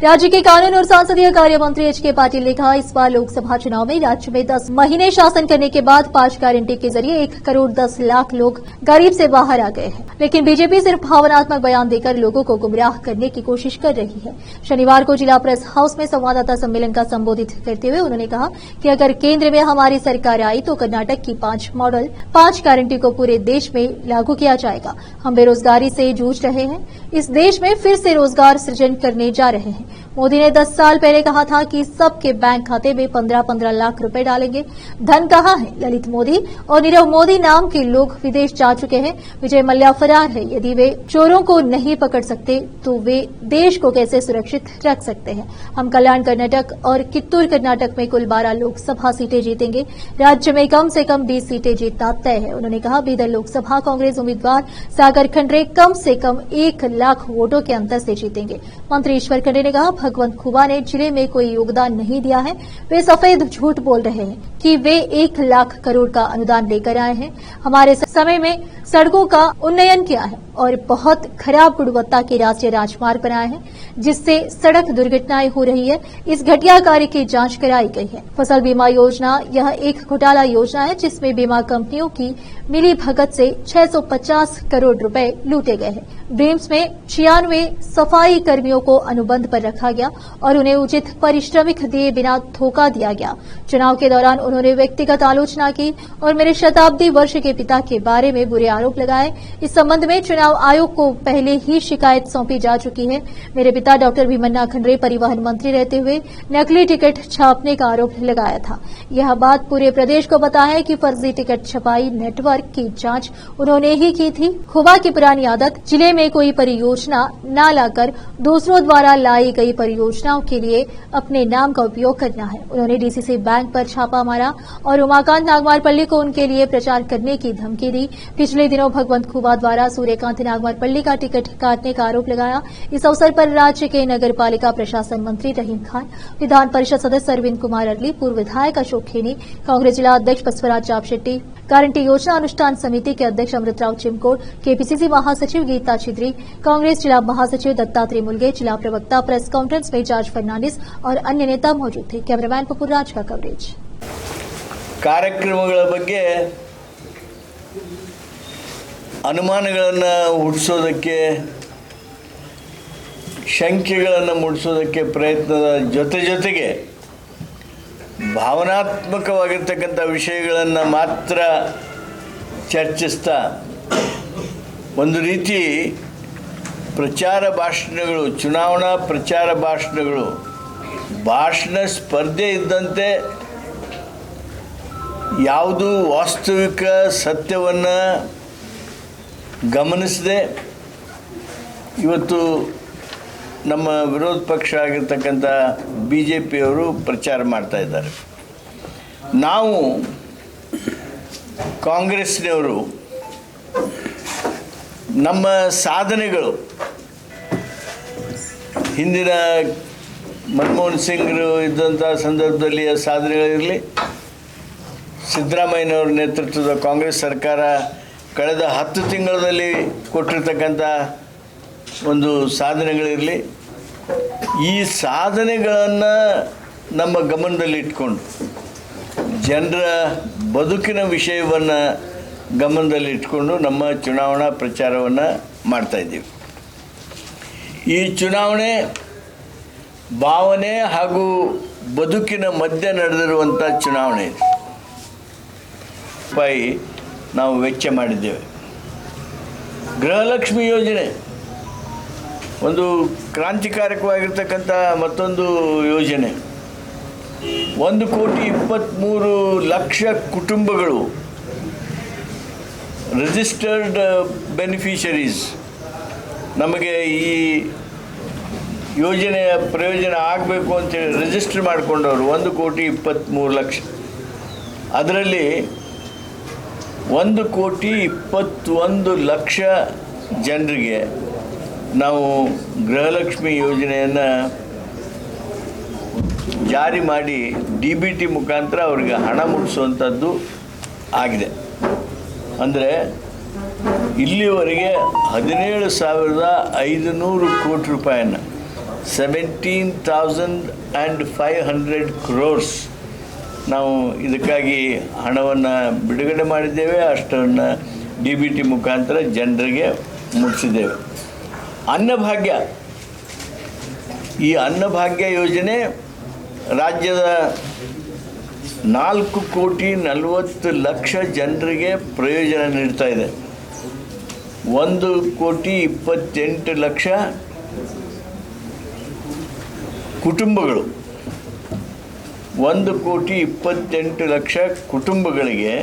राज्य के कानून और संसदीय कार्य मंत्री एच के पाटिल ने कहा, इस बार लोकसभा चुनाव में राज्य में 10 महीने शासन करने के बाद 5 गारंटी के जरिए 1 करोड़ 10 लाख लोग गरीब से बाहर आ गए हैं। लेकिन बीजेपी सिर्फ भावनात्मक बयान देकर लोगों को गुमराह करने की कोशिश कर रही है। शनिवार को जिला प्रेस हाउस में संवाददाता सम्मेलन का संबोधित करते हुए उन्होंने कहा कि अगर केंद्र में हमारी सरकार आई तो कर्नाटक की 5 मॉडल 5 गारंटी को पूरे देश में लागू किया जाएगा। हम बेरोजगारी से जूझ रहे हैं, इस देश में फिर से रोजगार सृजन करने जा रहे हैं। मोदी ने 10 साल पहले कहा था कि सबके बैंक खाते में 15-15 लाख रुपए डालेंगे। धन कहाँ है? ललित मोदी और नीरव मोदी नाम के लोग विदेश जा चुके हैं। विजय मल्ल्या फरार है। यदि वे चोरों को नहीं पकड़ सकते तो वे देश को कैसे सुरक्षित रख सकते हैं? हम कल्याण कर्नाटक और कित्तूर कर्नाटक में कुल 12 लोकसभा सीटें जीतेंगे। राज्य में कम से कम 20 सीटें जीतना तय है। उन्होंने कहा, बीदर लोकसभा कांग्रेस उम्मीदवार सागर खंडरे कम से कम 1 लाख वोटों के अंतर से जीतेंगे। मंत्री ईश्वर खंडरे ने कहा, भगवंत खुबा ने जिले में कोई योगदान नहीं दिया है। वे सफेद झूठ बोल रहे हैं कि वे 1 लाख करोड़ का अनुदान लेकर आए हैं। हमारे समय में सड़कों का उन्नयन किया है और बहुत खराब गुणवत्ता के राष्ट्रीय राजमार्ग बनाए हैं, जिससे सड़क दुर्घटनाएं हो रही है। इस घटिया कार्य की जांच कराई गई है। फसल बीमा योजना यह एक घोटाला योजना है, जिसमें बीमा कंपनियों की मिली भगत से 650 करोड़ रुपए लूटे गए हैं। ड्रीम्स में 96 सफाई कर्मियों को अनुबंध पर रखा गया और उन्हें उचित पारिश्रमिक दिए बिना धोखा दिया गया। चुनाव के दौरान उन्होंने व्यक्तिगत आलोचना की और मेरे शताब्दी वर्ष के पिता के बारे में बुरे आरोप लगाए। इस संबंध में चुनाव आयोग को पहले ही शिकायत सौंपी जा चुकी है। मेरे पिता डॉक्टर भीमन्ना खंडरे परिवहन मंत्री रहते हुए नकली टिकट छापने का आरोप लगाया था। यह बात पूरे प्रदेश को पता है कि फर्जी टिकट छपाई नेटवर्क की जांच उन्होंने ही की थी। खुबा की पुरानी आदत जिले में कोई परियोजना न लाकर दूसरों द्वारा लाई गई परियोजनाओं के लिए अपने नाम का उपयोग करना है। उन्होंने डीसीसी बैंक पर छापा मारा और उमाकांत नागमारपल्ली को उनके लिए प्रचार करने की धमकी दी। पिछले दिनों भगवंत खुबा द्वारा सूर्यकांत नागमारपल्ली का टिकट काटने का आरोप लगाया। इस अवसर पर राज्य के नगर पालिका प्रशासन मंत्री रहीम खान, विधान परिषद सदस्य अरविंद कुमार अरली, पूर्व विधायक अशोक खेनी, कांग्रेस जिला अध्यक्ष बसवराज चापशेट्टी, गारंटी योजना अनुष्ठान समिति के अध्यक्ष अमृतराव चिमकोड, केपीसीसी महासचिव गीता छिद्री, कांग्रेस जिला महासचिव दत्तात्रेय मुलगे, जिला प्रवक्ता प्रेस कॉन्फ्रेंस में जॉर्ज फर्नांडिस और अन्य नेता मौजूद थे। कैमरामैन पपुर राज का कवरेज। ಕಾರ್ಯಕ್ರಮಗಳ ಬಗ್ಗೆ ಅನುಮಾನಗಳನ್ನು ಹುಟ್ಟಿಸೋದಕ್ಕೆ, ಶಂಕೆಗಳನ್ನು ಮೂಡಿಸೋದಕ್ಕೆ ಪ್ರಯತ್ನದ ಜೊತೆಗೆ ಭಾವನಾತ್ಮಕವಾಗಿರ್ತಕ್ಕಂಥ ವಿಷಯಗಳನ್ನು ಮಾತ್ರ ಚರ್ಚಿಸ್ತಾ ಒಂದು ರೀತಿ ಪ್ರಚಾರ ಭಾಷಣಗಳು, ಚುನಾವಣಾ ಪ್ರಚಾರ ಭಾಷಣಗಳು, ಭಾಷಣ ಸ್ಪರ್ಧೆ ಇದ್ದಂತೆ ಯಾವುದು ವಾಸ್ತವಿಕ ಸತ್ಯವನ್ನು ಗಮನಿಸದೆ ಇವತ್ತು ನಮ್ಮ ವಿರೋಧ ಪಕ್ಷ ಆಗಿರ್ತಕ್ಕಂಥ ಬಿಜೆಪಿಯವರು ಪ್ರಚಾರ ಮಾಡ್ತಾ ಇದ್ದಾರೆ. ನಾವು ಕಾಂಗ್ರೆಸ್ನವರು ನಮ್ಮ ಸಾಧನೆಗಳು, ಹಿಂದಿನ ಮನಮೋಹನ್ ಸಿಂಗ್ರು ಇದ್ದಂಥ ಸಂದರ್ಭದಲ್ಲಿ ಸಾಧನೆಗಳಿರಲಿ, ಸಿದ್ದರಾಮಯ್ಯನವರ ನೇತೃತ್ವದ ಕಾಂಗ್ರೆಸ್ ಸರ್ಕಾರ ಕಳೆದ 10 ತಿಂಗಳಲ್ಲಿ ಕೊಟ್ಟಿರ್ತಕ್ಕಂಥ ಒಂದು ಸಾಧನೆಗಳಿರಲಿ, ಈ ಸಾಧನೆಗಳನ್ನು ನಮ್ಮ ಗಮನದಲ್ಲಿಟ್ಕೊಂಡು ಜನರ ಬದುಕಿನ ವಿಷಯವನ್ನು ಗಮನದಲ್ಲಿಟ್ಕೊಂಡು ನಮ್ಮ ಚುನಾವಣಾ ಪ್ರಚಾರವನ್ನು ಮಾಡ್ತಾಯಿದ್ದೀವಿ. ಈ ಚುನಾವಣೆ ಭಾವನೆ ಹಾಗೂ ಬದುಕಿನ ಮಧ್ಯೆ ನಡೆದಿರುವಂಥ ಚುನಾವಣೆ ಇದೆ. ರೂಪಾಯಿ ನಾವು ವೆಚ್ಚ ಮಾಡಿದ್ದೇವೆ. ಗೃಹಲಕ್ಷ್ಮಿ ಯೋಜನೆ ಒಂದು ಕ್ರಾಂತಿಕಾರಕವಾಗಿರ್ತಕ್ಕಂಥ ಮತ್ತೊಂದು ಯೋಜನೆ. 1,23,00,000 ಕುಟುಂಬಗಳು ರಿಜಿಸ್ಟರ್ಡ್ ಬೆನಿಫಿಷರೀಸ್ ನಮಗೆ ಈ ಯೋಜನೆಯ ಪ್ರಯೋಜನ ಆಗಬೇಕು ಅಂತೇಳಿ ರಿಜಿಸ್ಟರ್ ಮಾಡಿಕೊಂಡವರು 1,23,00,000. ಅದರಲ್ಲಿ 1,21,00,000 ಜನರಿಗೆ ನಾವು ಗೃಹಲಕ್ಷ್ಮಿ ಯೋಜನೆಯನ್ನು ಜಾರಿ ಮಾಡಿ DBT ಮುಖಾಂತರ ಅವರಿಗೆ ಹಣ ಮುಟ್ಟಿಸುವಂಥದ್ದು ಆಗಿದೆ. ಅಂದರೆ ಇಲ್ಲಿವರೆಗೆ 17,500 ಕೋಟಿ ರೂಪಾಯಿಯನ್ನು 17,500 crores ನಾವು ಇದಕ್ಕಾಗಿ ಹಣವನ್ನು ಬಿಡುಗಡೆ ಮಾಡಿದ್ದೇವೆ. ಅಷ್ಟನ್ನು DBT ಮುಖಾಂತರ ಜನರಿಗೆ ಮುಟ್ಟಿಸಿದ್ದೇವೆ. ಅನ್ನಭಾಗ್ಯ, ಈ ಅನ್ನಭಾಗ್ಯ ಯೋಜನೆ ರಾಜ್ಯದ 4,40,00,000 ಜನರಿಗೆ ಪ್ರಯೋಜನ ನೀಡ್ತಾ ಇದೆ. 1,28,00,000 ಕುಟುಂಬಗಳು, 1,28,00,000 ಕುಟುಂಬಗಳಿಗೆ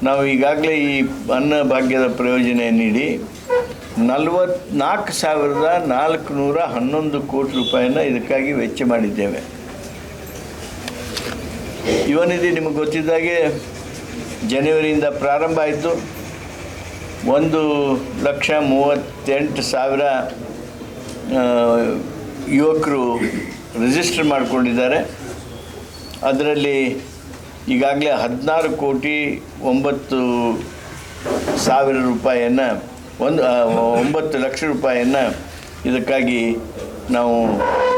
ನಾವು ಈಗಾಗಲೇ ಈ ಅನ್ನಭಾಗ್ಯದ ಪ್ರಯೋಜನ ನೀಡಿ 44,411 ಕೋಟಿ ರೂಪಾಯಿನ ಇದಕ್ಕಾಗಿ ವೆಚ್ಚ ಮಾಡಿದ್ದೇವೆ. ಯುವ ನಿಧಿ ನಿಮಗೆ ಗೊತ್ತಿದ್ದಾಗೆ ಜನವರಿಯಿಂದ ಪ್ರಾರಂಭ ಆಯಿತು. 1,38,000 ಯುವಕರು ರಿಜಿಸ್ಟರ್ ಮಾಡಿಕೊಂಡಿದ್ದಾರೆ. ಅದರಲ್ಲಿ ಈಗಾಗಲೇ 16,09,00,000 ರೂಪಾಯಿಯನ್ನು 9 ಲಕ್ಷ ರೂಪಾಯಿಯನ್ನು ಇದಕ್ಕಾಗಿ ನಾವು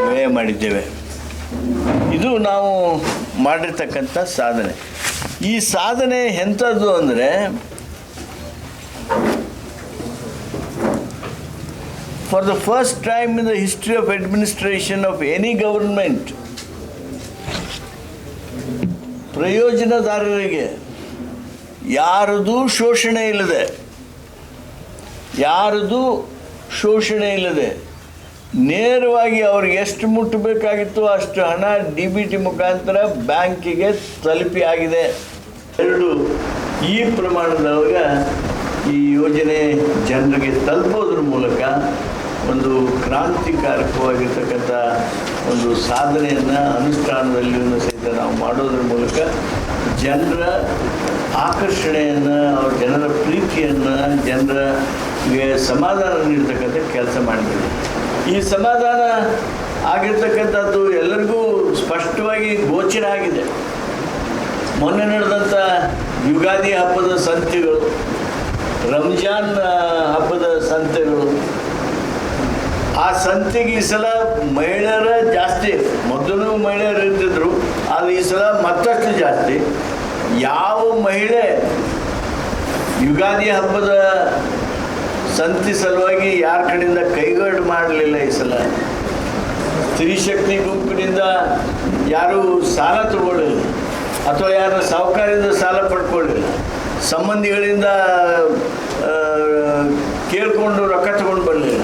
ವ್ಯಯ ಮಾಡಿದ್ದೇವೆ. ಇದು ನಾವು ಮಾಡಿರ್ತಕ್ಕಂಥ ಸಾಧನೆ. ಈ ಸಾಧನೆ ಎಂಥದ್ದು ಅಂದರೆ, for the first time in the history of administration of any government, ಪ್ರಯೋಜನದಾರರಿಗೆ ಯಾರದೂ ಶೋಷಣೆ ಇಲ್ಲದೆ ನೇರವಾಗಿ ಅವ್ರಿಗೆ ಎಷ್ಟು ಮುಟ್ಟಬೇಕಾಗಿತ್ತು ಅಷ್ಟು ಹಣ DBT ಮುಖಾಂತರ ಬ್ಯಾಂಕಿಗೆ ತಲುಪಿ ಆಗಿದೆ. ಈ ಪ್ರಮಾಣದೊಳಗೆ ಈ ಯೋಜನೆ ಜನರಿಗೆ ತಲುಪೋದ್ರ ಮೂಲಕ ಒಂದು ಕ್ರಾಂತಿಕಾರಕವಾಗಿರ್ತಕ್ಕಂಥ ಒಂದು ಸಾಧನೆಯನ್ನು ಅನುಷ್ಠಾನದಲ್ಲಿ ಸಹಿತ ನಾವು ಮಾಡೋದ್ರ ಮೂಲಕ ಜನರ ಆಕರ್ಷಣೆಯನ್ನು, ಅವ್ರ ಜನರ ಪ್ರೀತಿಯನ್ನು, ಜನರಿಗೆ ಸಮಾಧಾನ ನೀಡ್ತಕ್ಕಂಥ ಕೆಲಸ ಮಾಡಿದ್ದೀವಿ. ಈ ಸಮಾಧಾನ ಆಗಿರ್ತಕ್ಕಂಥದ್ದು ಎಲ್ಲರಿಗೂ ಸ್ಪಷ್ಟವಾಗಿ ಗೋಚರ ಆಗಿದೆ. ಮೊನ್ನೆ ನಡೆದಂಥ ಯುಗಾದಿ ಹಬ್ಬದ ಸಂತೆಗಳು, ರಂಜಾನ್ ಹಬ್ಬದ ಸಂತೆಗಳು, ಆ ಸಂತೆಗೆ ಈ ಸಲ ಮಹಿಳೆಯರ ಜಾಸ್ತಿ. ಮೊದಲು ಮಹಿಳೆಯರು ಇರ್ತಿದ್ರು, ಆದರೆ ಈ ಸಲ ಮತ್ತಷ್ಟು ಜಾಸ್ತಿ. ಯಾವ ಮಹಿಳೆ ಯುಗಾದಿ ಹಬ್ಬದ ಸಂತೆ ಸಲುವಾಗಿ ಯಾರ ಕಡೆಯಿಂದ ಕೈಗಡು ಮಾಡಲಿಲ್ಲ. ಈ ಸಲ ಸ್ತ್ರೀಶಕ್ತಿ ಗುಂಪಿನಿಂದ ಯಾರೂ ಸಾಲ ತಗೊಳ್ಳಿಲ್ಲ, ಅಥವಾ ಯಾರು ಸಾಹುಕಾರರಿಂದ ಸಾಲ ಪಡ್ಕೊಳ್ಳಿಲ್ಲ, ಸಂಬಂಧಿಗಳಿಂದ ಕೇಳಿಕೊಂಡು ರೊಕ್ಕ ತಗೊಂಡು ಬರಲಿಲ್ಲ.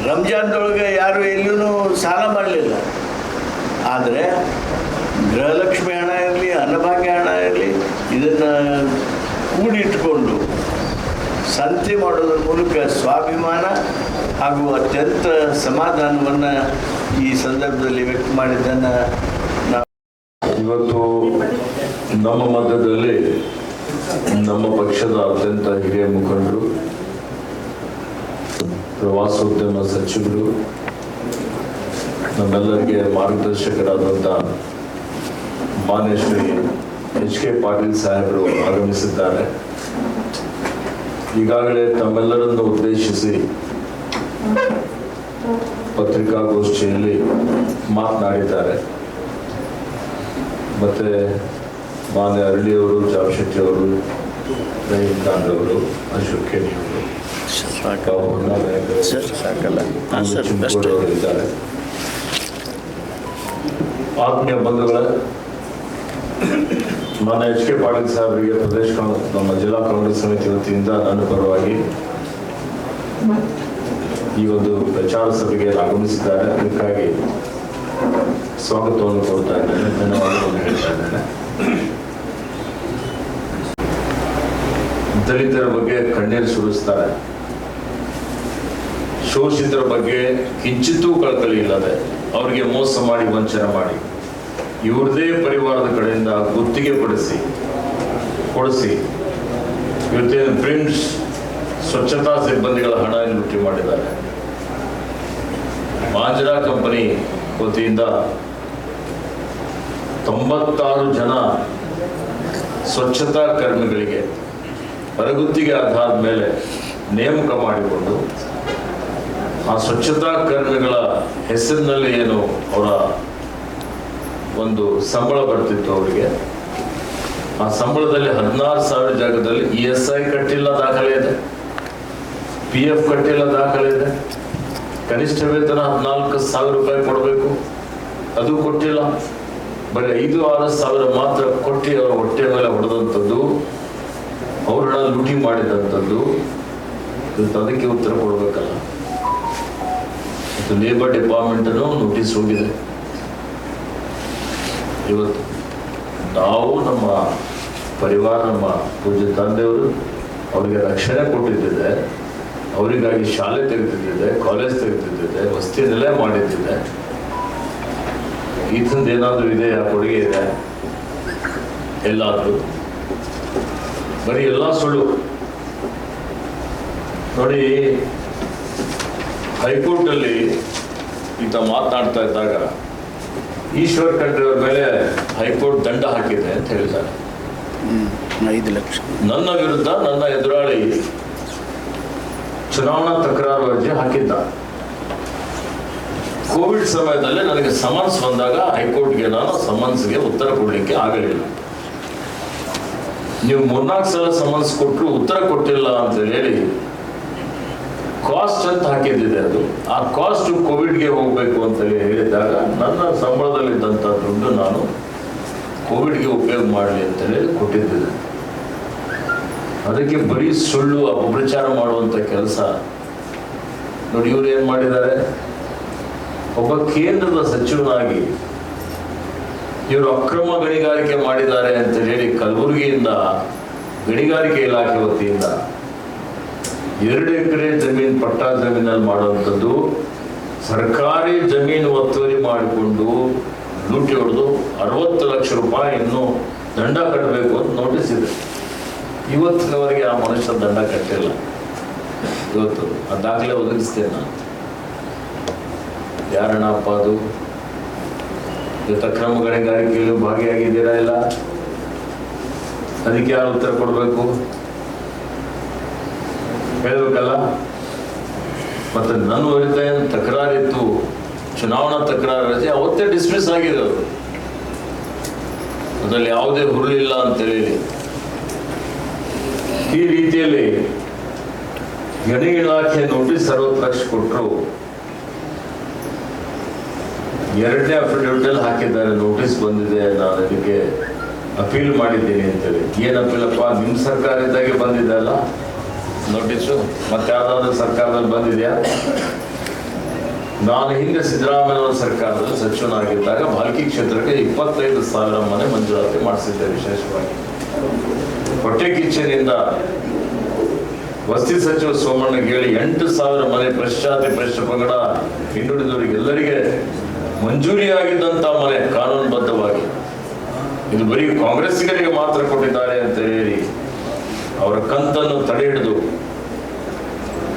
ರಂಜಾನ್ದೊಳಗೆ ಯಾರು ಎಲ್ಲಿಯೂ ಸಾಲ ಮಾಡಲಿಲ್ಲ. ಆದರೆ ಗೃಹಲಕ್ಷ್ಮಿ ಹಣ ಇರಲಿ, ಅನ್ನಭಾಗ್ಯ ಹಣ ಇರಲಿ, ಇದನ್ನು ಕೂಡಿಟ್ಟುಕೊಂಡು ಸಂತೆ ಮಾಡೋದ್ರ ಮೂಲಕ ಸ್ವಾಭಿಮಾನ ಹಾಗೂ ಅತ್ಯಂತ ಸಮಾಧಾನವನ್ನು ಈ ಸಂದರ್ಭದಲ್ಲಿ ವ್ಯಕ್ತ ಮಾಡಿದ್ದನ್ನು ನಾವು ಇವತ್ತು ನಮ್ಮ ಮಧ್ಯದಲ್ಲಿ ನಮ್ಮ ಪಕ್ಷದ ಅತ್ಯಂತ ಹಿರಿಯ ಮುಖಂಡರು, ಪ್ರವಾಸೋದ್ಯಮ ಸಚಿವರು, ನಮ್ಮೆಲ್ಲರಿಗೆ ಮಾರ್ಗದರ್ಶಕರಾದಂಥ ಮಾನ್ಯ ಶ್ರೀ HK ಪಾಟೀಲ್ ಸಾಹೇಬರು ಆಗಮಿಸಿದ್ದಾರೆ. ಈಗಾಗಲೇ ತಮ್ಮೆಲ್ಲರನ್ನು ಉದ್ದೇಶಿಸಿ ಪತ್ರಿಕಾಗೋಷ್ಠಿಯಲ್ಲಿ ಮಾತನಾಡಿದ್ದಾರೆ. ಮತ್ತು ಮಾನ್ಯ ಅರಳಿಯವರು, ಜಾಮಶೆಟ್ಟಿ ಅವರು, ರಹೀಂ ಖಾನ್ ಅವರು, ಅಶೋಕ್ ಖೇಣಿ ಅವರು, ಇದ್ದಾರೆ. ಆತ್ಮೀಯ ಬಂಧುಗಳ, ಮಾನ್ಯ HK ಪಾಟೀಲ್ ಸಾಹೇಬರಿಗೆ ಪ್ರದೇಶ ಕಾಂಗ್ರೆಸ್, ನಮ್ಮ ಜಿಲ್ಲಾ ಕಾಂಗ್ರೆಸ್ ಸಮಿತಿ ವತಿಯಿಂದ ನನ್ನ ಪರವಾಗಿ ಈ ಒಂದು ಪ್ರಚಾರ ಸಭೆಗೆ ಆಗಮಿಸಿದ್ದಾರೆ. ಅದಕ್ಕಾಗಿ ಸ್ವಾಗತವನ್ನು ಕೊಡ್ತಾ ಇದ್ದೇನೆ, ಧನ್ಯವಾದಗಳನ್ನು ಹೇಳ್ತಾ ಇದ್ದೇನೆ. ದಲಿತರ ಬಗ್ಗೆ ಕಣ್ಣೀರು ಸುರಿಸ್ತಾರೆ, ಶೋಷಿತರ ಬಗ್ಗೆ ಕಿಂಚಿತ್ತೂ ಕಳಕಳಿ ಇಲ್ಲದೆ ಅವರಿಗೆ ಮೋಸ ಮಾಡಿ, ವಂಚನೆ ಮಾಡಿ, ಇವ್ರದೇ ಪರಿವಾರದ ಕಡೆಯಿಂದ ಗುತ್ತಿಗೆ ಕೊಡಿಸಿ ಇವತ್ತೇನು ಪ್ರಿಂಟ್ಸ್ ಸ್ವಚ್ಛತಾ ಸಿಬ್ಬಂದಿಗಳ ಹಣ ಲೂಟಿ ಮಾಡಿದ್ದಾರೆ. ಮಾಂಜರಾ ಕಂಪನಿ ವತಿಯಿಂದ 96 ಜನ ಸ್ವಚ್ಛತಾ ಕರ್ಮಿಗಳಿಗೆ ಹೊರಗುತ್ತಿಗೆ ಆಧಾರದ ಮೇಲೆ ನೇಮಕ ಮಾಡಿಕೊಂಡು ಆ ಸ್ವಚ್ಛತಾ ಕರ್ಮಿಗಳ ಹೆಸರಿನಲ್ಲಿ ಏನು ಅವರ ಒಂದು ಸಂಬಳ ಬರ್ತಿತ್ತು ಅವರಿಗೆ, ಆ ಸಂಬಳದಲ್ಲಿ 16,000 ಜಾಗದಲ್ಲಿ ESI ಕಟ್ಟಿಲ್ಲ ದಾಖಲೆ ಇದೆ, PF ಕಟ್ಟಿಲ್ಲ ದಾಖಲೆ ಇದೆ, ಕನಿಷ್ಠ ವೇತನ 14,000 ರೂಪಾಯಿ ಕೊಡಬೇಕು, ಅದು ಕೊಟ್ಟಿಲ್ಲ. ಬರೀ 5-6 ಸಾವಿರ ಮಾತ್ರ ಕೊಟ್ಟು ಅವರ ಹೊಟ್ಟೆ ಮೇಲೆ ಹೊಡೆದಂಥದ್ದು, ಅವ್ರನ್ನ ಲೂಟಿ ಮಾಡಿದಂಥದ್ದು. ಅದಕ್ಕೆ ಉತ್ತರ ಕೊಡಬೇಕಲ್ಲ. ಮತ್ತು ಲೇಬರ್ ಡಿಪಾರ್ಟ್ಮೆಂಟನ್ನು ನೋಟಿಸ್ ಹೋಗಿದೆ. ಇವತ್ತು ನಾವು ನಮ್ಮ ಪರಿವಾರ, ನಮ್ಮ ಪೂಜ್ಯ ತಂದೆಯವರು ಅವರಿಗೆ ರಕ್ಷಣೆ ಕೊಟ್ಟಿದ್ದಿದೆ, ಅವರಿಗಾಗಿ ಶಾಲೆ ತೆಗೆದಿದ್ದಿದೆ, ಕಾಲೇಜ್ ತೆಗೆದಿದ್ದಿದೆ, ವಸತಿ ನೆಲೆ ಮಾಡಿದ್ದಿದೆ. ಈತಂದು ಏನಾದರೂ ಇದೆ, ಆ ಕೊಡುಗೆ ಇದೆ ಎಲ್ಲಾದರೂ? ಬರೀ ಎಲ್ಲ ಸುಳ್ಳು. ನೋಡಿ, ಹೈಕೋರ್ಟಲ್ಲಿ ಈತ ಮಾತನಾಡ್ತಾ ಇದ್ದಾಗ ಈಶ್ವರ್ ಖಂಡ್ರೆ ಅವ್ರ ಮೇಲೆ ಹೈಕೋರ್ಟ್ ದಂಡ ಹಾಕಿದೆ ಅಂತ ಹೇಳಿದ್ದಾರೆ. 5 ಲಕ್ಷ. ನನ್ನ ವಿರುದ್ಧ ನನ್ನ ಎದುರಾಳಿ ಚುನಾವಣಾ ತಕರಾರು ಅರ್ಜಿ ಹಾಕಿದ್ದ. ಕೋವಿಡ್ ಸಮಯದಲ್ಲಿ ನನಗೆ ಸಮನ್ಸ್ ಬಂದಾಗ ಹೈಕೋರ್ಟ್ಗೆ ನಾನು ಸಮನ್ಸ್ಗೆ ಉತ್ತರ ಕೊಡ್ಲಿಕ್ಕೆ ಆಗಲಿಲ್ಲ. ನೀವು 3-4 ಸಲ ಸಮನ್ಸ್ ಕೊಟ್ಟರು ಉತ್ತರ ಕೊಟ್ಟಿಲ್ಲ ಅಂತ ಹೇಳಿ ಕಾಸ್ಟ್ ಅಂತ ಹಾಕಿದ್ದಿದೆ. ಅದು ಆ ಕಾಸ್ಟ್ ಕೋವಿಡ್ಗೆ ಹೋಗ್ಬೇಕು ಅಂತ ಹೇಳಿದಾಗ ನನ್ನ ಸಂಬಳದಲ್ಲಿದ್ದಂಥ ದುಡ್ಡು ನಾನು ಕೋವಿಡ್ಗೆ ಉಪಯೋಗ ಮಾಡಲಿ ಅಂತ ಹೇಳಿ ಕೊಟ್ಟಿದ್ದಿದೆ. ಅದಕ್ಕೆ ಬರೀ ಸುಳ್ಳು ಅಪಪ್ರಚಾರ ಮಾಡುವಂಥ ಕೆಲಸ. ನೋಡಿ, ಇವ್ರು ಏನ್ ಮಾಡಿದ್ದಾರೆ, ಒಬ್ಬ ಕೇಂದ್ರದ ಸಚಿವನಾಗಿ ಇವರು ಅಕ್ರಮ ಗಣಿಗಾರಿಕೆ ಮಾಡಿದ್ದಾರೆ ಅಂತ ಹೇಳಿ ಕಲಬುರಗಿಯಿಂದ ಗಣಿಗಾರಿಕೆ ಇಲಾಖೆ ವತಿಯಿಂದ 2 ಎಕರೆ ಜಮೀನು ಪಟ್ಟಾ ಜಮೀನಲ್ಲಿ ಮಾಡುವಂಥದ್ದು, ಸರ್ಕಾರಿ ಜಮೀನು ಒತ್ತುವರಿ ಮಾಡಿಕೊಂಡು ಲೂಟಿ ಹೊಡೆದು 60 ಲಕ್ಷ ರೂಪಾಯಿ ಇನ್ನೂ ದಂಡ ಕಟ್ಟಬೇಕು ಅಂತ ನೋಟಿಸ್ ಇದೆ. ಇವತ್ತಿನವರೆಗೆ ಆ ಮನುಷ್ಯ ದಂಡ ಕಟ್ಟಿಲ್ಲ. ಇವತ್ತು ಆ ದಾಖಲೆ ಒದಗಿಸ್ತೇನೆ ನಾನು. ಯಾರಣ್ಣಪ್ಪ ಅದು? ಇವತ್ತು ಅಕ್ರಮ ಗಣಿಗಾರಿಕೆಯಲ್ಲೂ ಭಾಗಿಯಾಗಿದ್ದೀರಾ ಇಲ್ಲ? ಅದಕ್ಕೆ ಯಾರು ಉತ್ತರ ಕೊಡಬೇಕು? ಹೇಳ್ಬೇಕಲ್ಲ. ಮತ್ತೆ ನನ್ನ ವಿರುದ್ಧ ಏನು ತಕರಾರಿತ್ತು, ಚುನಾವಣಾ ತಕರಾರು ರಜೆ ಅವತ್ತೇ ಡಿಸ್ಮಿಸ್ ಆಗಿರೋದು. ಅದರಲ್ಲಿ ಯಾವುದೇ ಹುರುಳಿಲ್ಲ ಅಂತೇಳಿ ಈ ರೀತಿಯಲ್ಲಿ ಗಣಿ ಇಲಾಖೆ ನೋಟಿಸ್ 60 ಲಕ್ಷ ಕೊಟ್ಟರು. 2ನೇ ಅಫಿಡವಿಟ್ ಅಲ್ಲಿ ಹಾಕಿದ್ದಾರೆ, ನೋಟಿಸ್ ಬಂದಿದೆ, ನಾನು ಅದಕ್ಕೆ ಅಪೀಲ್ ಮಾಡಿದ್ದೀನಿ ಅಂತೇಳಿ. ಏನು ಅಪೀಲಪ್ಪ? ನಿಮ್ಮ ಸರ್ಕಾರ ಇದ್ದಾಗೆ ಬಂದಿದೆ ಅಲ್ಲ ನೋಟಿಸು, ಮತ್ತೆ ಯಾವ್ದಾದ್ರು ಸರ್ಕಾರದಲ್ಲಿ ಬಂದಿದೆಯಾ? ನಾನು ಹಿಂದೆ ಸಿದ್ದರಾಮಯ್ಯ ಸರ್ಕಾರದಲ್ಲಿ ಸಚಿವನಾಗಿದ್ದಾಗ ಬಾಲ್ಕಿ ಕ್ಷೇತ್ರಕ್ಕೆ 25,000 ಮನೆ ಮಂಜೂರಾತಿ ಮಾಡಿಸಿದ್ದೆ. ವಿಶೇಷವಾಗಿ ಹೊಟ್ಟೆ ಕಿಚ್ಚನಿಂದ ವಸತಿ ಸಚಿವ ಸೋಮಣ್ಣ ಹೇಳಿ 8,000 ಮನೆ ಪ್ರಶ್ಚಾತಿ ಪ್ರಶ್ನ ಪಂಗಡ ಹಿಂದುಳಿದವರಿಗೆ ಎಲ್ಲರಿಗೆ ಮಂಜೂರಿಯಾಗಿದ್ದಂತ ಮನೆ ಕಾನೂನುಬದ್ಧವಾಗಿ. ಇದು ಬರೀ ಕಾಂಗ್ರೆಸ್ಸಿಗರಿಗೆ ಮಾತ್ರ ಕೊಟ್ಟಿದ್ದಾರೆ ಅಂತ ಹೇಳಿ ಅವರ ಕಂತನ್ನು ತಡೆ ಹಿಡಿದು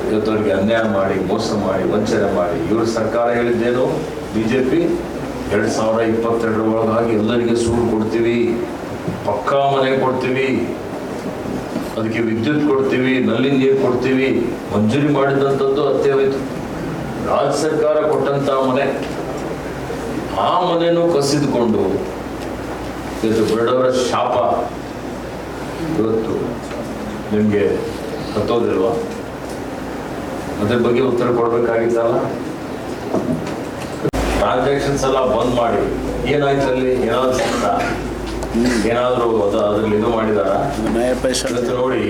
ಇವತ್ತವರಿಗೆ ಅನ್ಯಾಯ ಮಾಡಿ, ಮೋಸ ಮಾಡಿ, ವಂಚನೆ ಮಾಡಿ. ಇವರು ಸರ್ಕಾರ ಹೇಳಿದ್ದೇನು, ಬಿಜೆಪಿ 2022 ಒಳಗಾಗಿ ಎಲ್ಲರಿಗೆ ಸೂರು ಕೊಡ್ತೀವಿ, ಪಕ್ಕಾ ಮನೆ ಕೊಡ್ತೀವಿ, ಅದಕ್ಕೆ ವಿದ್ಯುತ್ ಕೊಡ್ತೀವಿ, ನಲ್ಲಿ ನೀರು ಕೊಡ್ತೀವಿ, ಮಂಜೂರಿ ಮಾಡಿದಂಥದ್ದು ಅತ್ತೆ ಹೋಯ್ತು. ರಾಜ್ಯ ಸರ್ಕಾರ ಕೊಟ್ಟಂತ ಮನೆ, ಆ ಮನೆಯನ್ನು ಕಸಿದುಕೊಂಡು ಇವತ್ತು ಬಡವರ ಶಾಪ ಇವತ್ತು ನಿಮಗೆ ಹತ್ತೋದಿಲ್ವಾ? ಅದ್ರ ಬಗ್ಗೆ ಉತ್ತರ ಕೊಡ್ಬೇಕಾಗಿತ್ತಲ್ಲ. ಟ್ರಾನ್ಸಾಕ್ಷನ್ಸ್ ಎಲ್ಲ ಬಂದ್ ಮಾಡಿ ಏನಾಯ್ತು ಅಲ್ಲಿ? ಏನಾದ್ರು ಅದ್ರಲ್ಲಿ ಇದು ಮಾಡಿದಾರ? ನೋಡಿ,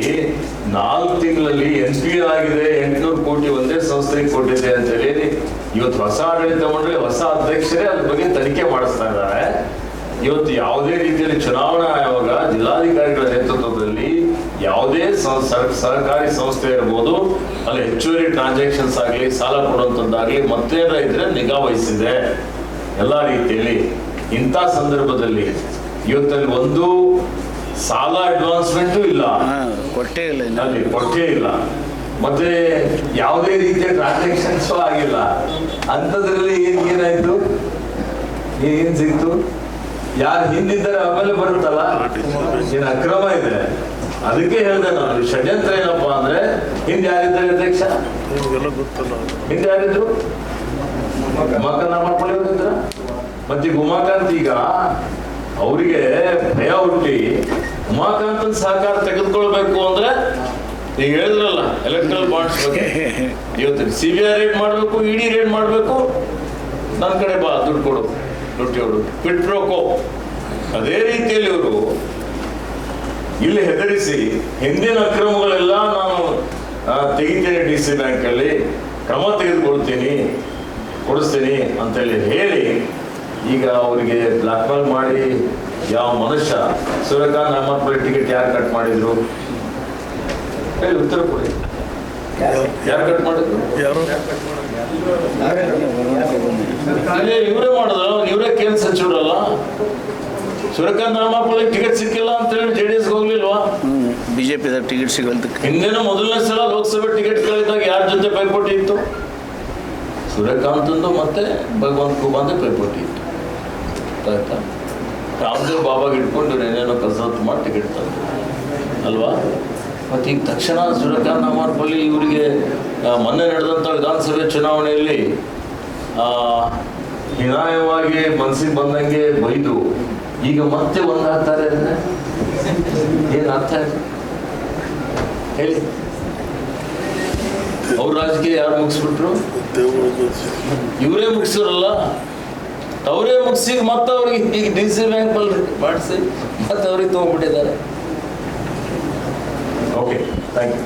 4 ತಿಂಗಳಲ್ಲಿ NPA ಆಗಿದೆ, 800 ಕೋಟಿ ಒಂದೇ ಸಂಸ್ಥೆಗೆ ಕೊಟ್ಟಿದೆ ಅಂತ ಹೇಳಿ ಇವತ್ತು ಹೊಸ ಆಡಳಿತ ಮಂಡಳಿ, ಹೊಸ ಅಧ್ಯಕ್ಷರೇ ಅದ್ರ ಬಗ್ಗೆ ತನಿಖೆ ಮಾಡಿಸ್ತಾ ಇದ್ದಾರೆ. ಇವತ್ತು ಯಾವುದೇ ರೀತಿಯಲ್ಲಿ ಚುನಾವಣಾ ಆಯೋಗ ಜಿಲ್ಲಾಧಿಕಾರಿಗಳ ನೇತೃತ್ವದಲ್ಲಿ ಯಾವುದೇ ಸಹಕಾರಿ ಸಂಸ್ಥೆ ಇರ್ಬೋದು, ಅಲ್ಲಿ ಹೆಚ್ಚುವರಿ ಟ್ರಾನ್ಸಾಕ್ಷನ್ಸ್ ಆಗಲಿ, ಸಾಲ ಕೊಡುವಂಥದ್ದಾಗಲಿ ಮತ್ತೇನ ಇದ್ರೆ ನಿಗಾ ವಹಿಸಿದೆ ಎಲ್ಲ ರೀತಿಯಲ್ಲಿ. ಇಂಥ ಸಂದರ್ಭದಲ್ಲಿ ಇವತ್ತಲ್ಲಿ ಒಂದು ಸಾಲ ಅಡ್ವಾನ್ಸ್ಮೆಂಟು ಇಲ್ಲ, ಕೊಟ್ಟೇ ಇಲ್ಲ, ಮತ್ತೆ ಯಾವುದೇ ರೀತಿಯ ಟ್ರಾನ್ಸಾಕ್ಷನ್ಸ್ ಆಗಿಲ್ಲ. ಅಂಥದ್ರಲ್ಲಿ ಏನಾಯ್ತು? ಏನ್ ಸಿಕ್ತು? ಯಾರು ಹಿಂದಿದ್ದಾರೆ ಆಮೇಲೆ ಬರುತ್ತಲ್ಲ, ಏನ್ ಅಕ್ರಮ ಇದೆ ಅದಕ್ಕೆ ಹೇಳಿದೆ ನಾನು, ಷಡ್ಯಂತ್ರ ಏನಪ್ಪಾ ಅಂದ್ರೆ, ಹಿಂದೆ ಯಾರಿದ್ದಾರೆ ಅಧ್ಯಕ್ಷ? ಹಿಂದೆ ಯಾರಿದ್ರು? ಉಮಾಕಾಂತ್ ನಾಮಪಲ್ಲಿವರಿದ್ರ. ಮತ್ತೆ ಉಮಾಕಾಂತ್ ಈಗ ಅವರಿಗೆ ಭಯ ಹುಟ್ಟಿ ಉಮಾಕಾಂತನ ಸಹಕಾರ ತೆಗೆದುಕೊಳ್ಬೇಕು ಅಂದ್ರೆ ಈಗ ಹೇಳಿದ್ರಲ್ಲ ಎಲೆಕ್ಟ್ರಲ್ ಬಾಂಡ್ಸ್ ಬಗ್ಗೆ, ಇವತ್ತು CBI ರೇಡ್ ಮಾಡಬೇಕು, ED ರೇಡ್ ಮಾಡಬೇಕು, ನನ್ನ ಕಡೆ ಬಾ ದುಡ್ಡು ಕೊಡು, ಲುಟ್ಟಿ ಹೊಡು, ಕ್ವಿಟ್ ಪ್ರೋಕೋ. ಅದೇ ರೀತಿಯಲ್ಲಿ ಇವರು ಇಲ್ಲಿ ಹೆದರಿಸಿ ಹಿಂದಿನ ಅಕ್ರಮಗಳೆಲ್ಲ ನಾನು ತೆಗಿತೇನೆ, DC ಬ್ಯಾಂಕಲ್ಲಿ ಕ್ರಮ ತೆಗೆದುಕೊಳ್ತೀನಿ, ಕೊಡಿಸ್ತೀನಿ ಅಂತೇಳಿ ಹೇಳಿ ಈಗ ಅವರಿಗೆ ಬ್ಲಾಕ್ ಮೇಲ್ ಮಾಡಿ, ಯಾವ ಮನುಷ್ಯ ಸೂರ್ಯಕಾಂತ್ ನಾಮಪಲ್ಲಿ ಟಿಕೆಟ್ ಯಾರು ಕಟ್ ಮಾಡಿದ್ರು ಹೇಳಿ, ಉತ್ತರ ಕೊಡಿ. ಯಾರು ಕಟ್ ಮಾಡಿದ್ರು? ಇವರೇ ಮಾಡಿದ್ರು, ಇವರೇ ಕೇಂದ್ರ ಸಚಿವರಲ್ಲ. ಸೂರ್ಯಕಾಂತ್ ನಾಮಪಲ್ಲಿ ಟಿಕೆಟ್ ಸಿಕ್ಕಿಲ್ಲ ಅಂತ ಹೇಳಿ JDS ಹೋಗ್ಲಿಲ್ವಾ? ಬಿಜೆಪಿ ಟಿಕೆಟ್ ಸಿಗಲ್ದಕ್ಕೆ ಹಿಂದಿನ ಮೊದಲನೇ ಸಲ ಲೋಕಸಭೆ ಟಿಕೆಟ್ ಕೇಳಿದಾಗ ಯಾರ ಜೊತೆ ಪೈಪೋಟಿ ಇತ್ತು? ಸೂರ್ಯಕಾಂತಂದು ಮತ್ತೆ ಭಗವಂತ ಖೂಬಾಂದೆ ಪೈಪೋಟಿ ಇತ್ತು. ಆಯ್ತಾ? ರಾಮದೇವ್ ಬಾಬಾಗೆ ಇಟ್ಕೊಂಡು ಏನೇನೋ ಕಸರತ್ತು ಮಾಡಿ ಟಿಕೆಟ್ ತಂದು ಅಲ್ವಾ? ಮತ್ತು ಈಗ ತಕ್ಷಣ ಸೂರ್ಯಕಾಂತ್ ನಾಮಪಲ್ಲಿ ಇವರಿಗೆ ಮೊನ್ನೆ ನಡೆದಂಥ ವಿಧಾನಸಭೆ ಚುನಾವಣೆಯಲ್ಲಿ ಹೀನಾಯವಾಗಿ ಮನಸ್ಸಿಗೆ ಬಂದಂಗೆ ಬೈದು ಈಗ ಮತ್ತೆ ಒಂದಾಗ್ತಾರೆ ಅಂದರೆ ಏನು ಅರ್ಥ ಇದೆ ಹೇಳಿ? ಅವ್ರ ರಾಜಕೀಯ ಯಾರು ಮುಗಿಸ್ಬಿಟ್ರು? ಇವರೇ ಮುಗಿಸಿರಲ್ಲ, ಅವರೇ ಮುಗಿಸಿ ಮತ್ತೆ ಅವ್ರಿಗೆ ಈಗ DC ಬ್ಯಾಂಕ್ ಮಾಡಿಸಿ ಮತ್ತೆ ಅವ್ರಿಗೆ ತೊಗೊಂಡ್ಬಿಟ್ಟಿದ್ದಾರೆ. Okay, thank you.